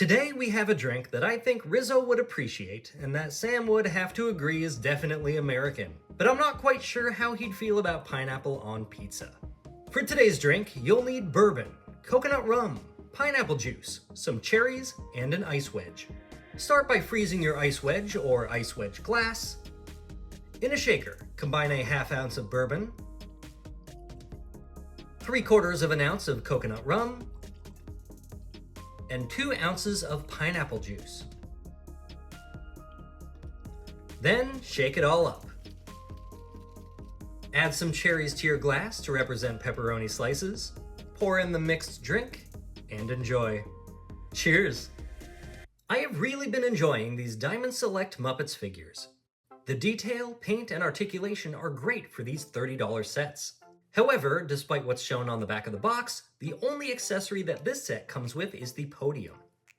Today we have a drink that I think Rizzo would appreciate and that Sam would have to agree is definitely American, but I'm not quite sure how he'd feel about pineapple on pizza. For today's drink, you'll need bourbon, coconut rum, pineapple juice, some cherries, and an ice wedge. Start by freezing your ice wedge or ice wedge glass. In a shaker, combine a ½ ounce of bourbon, 3/4 of an ounce of coconut rum, and 2 ounces of pineapple juice. Then shake it all up. Add some cherries to your glass to represent pepperoni slices, pour in the mixed drink, and enjoy. Cheers! I have really been enjoying these Diamond Select Muppets figures. The detail, paint, and articulation are great for these $30 sets. However, despite what's shown on the back of the box, the only accessory that this set comes with is the podium.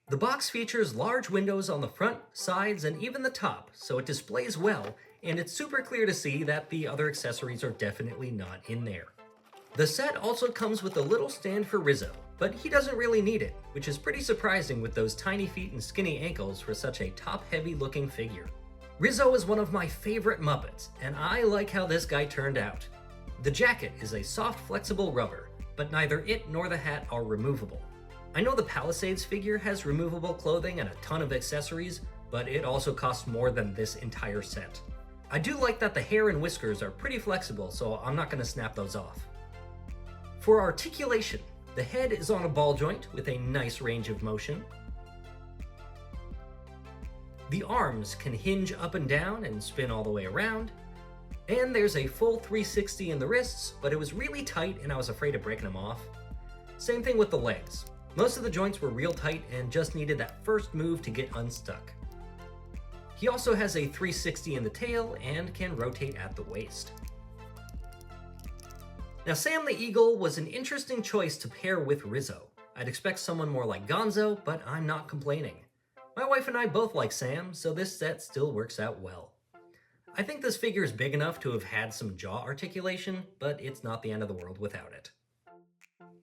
The box features large windows on the front, sides, and even the top, so it displays well, and it's super clear to see that the other accessories are definitely not in there. The set also comes with a little stand for Rizzo, but he doesn't really need it, which is pretty surprising with those tiny feet and skinny ankles for such a top-heavy looking figure. Rizzo is one of my favorite Muppets, and I like how this guy turned out. The jacket is a soft, flexible rubber, but neither it nor the hat are removable. I know the Palisades figure has removable clothing and a ton of accessories, but it also costs more than this entire set. I do like that the hair and whiskers are pretty flexible, so I'm not going to snap those off. For articulation, the head is on a ball joint with a nice range of motion. The arms can hinge up and down and spin all the way around. And there's a full 360 in the wrists, but it was really tight and I was afraid of breaking them off. Same thing with the legs. Most of the joints were real tight and just needed that first move to get unstuck. He also has a 360 in the tail and can rotate at the waist. Now Sam the Eagle was an interesting choice to pair with Rizzo. I'd expect someone more like Gonzo, but I'm not complaining. My wife and I both like Sam, so this set still works out well. I think this figure is big enough to have had some jaw articulation, but it's not the end of the world without it.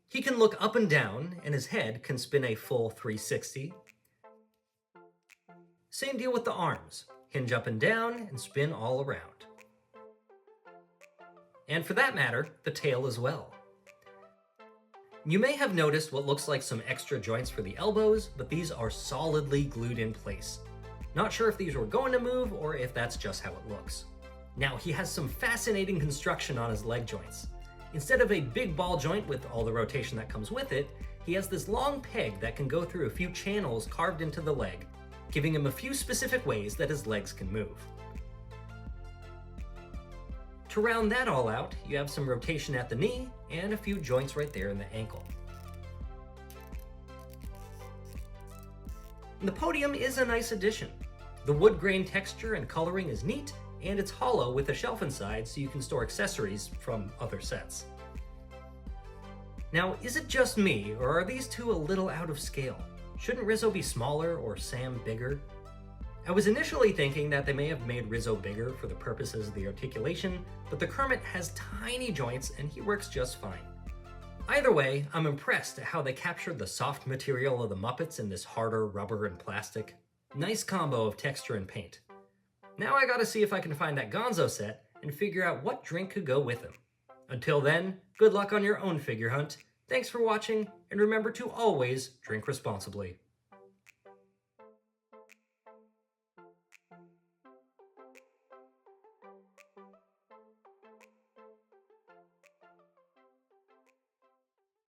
He can look up and down, and his head can spin a full 360. Same deal with the arms. Hinge up and down and spin all around. And for that matter, the tail as well. You may have noticed what looks like some extra joints for the elbows, but these are solidly glued in place. Not sure if these were going to move or if that's just how it looks. Now he has some fascinating construction on his leg joints. Instead of a big ball joint with all the rotation that comes with it, he has this long peg that can go through a few channels carved into the leg, giving him a few specific ways that his legs can move. To round that all out, you have some rotation at the knee and a few joints right there in the ankle. And the podium is a nice addition. The wood grain texture and coloring is neat, and it's hollow with a shelf inside so you can store accessories from other sets. Now, is it just me, or are these two a little out of scale? Shouldn't Rizzo be smaller or Sam bigger? I was initially thinking that they may have made Rizzo bigger for the purposes of the articulation, but the Kermit has tiny joints and he works just fine. Either way, I'm impressed at how they captured the soft material of the Muppets in this harder rubber and plastic. Nice combo of texture and paint. Now I gotta see if I can find that Gonzo set and figure out what drink could go with him. Until then, good luck on your own figure hunt. Thanks for watching, and remember to always drink responsibly.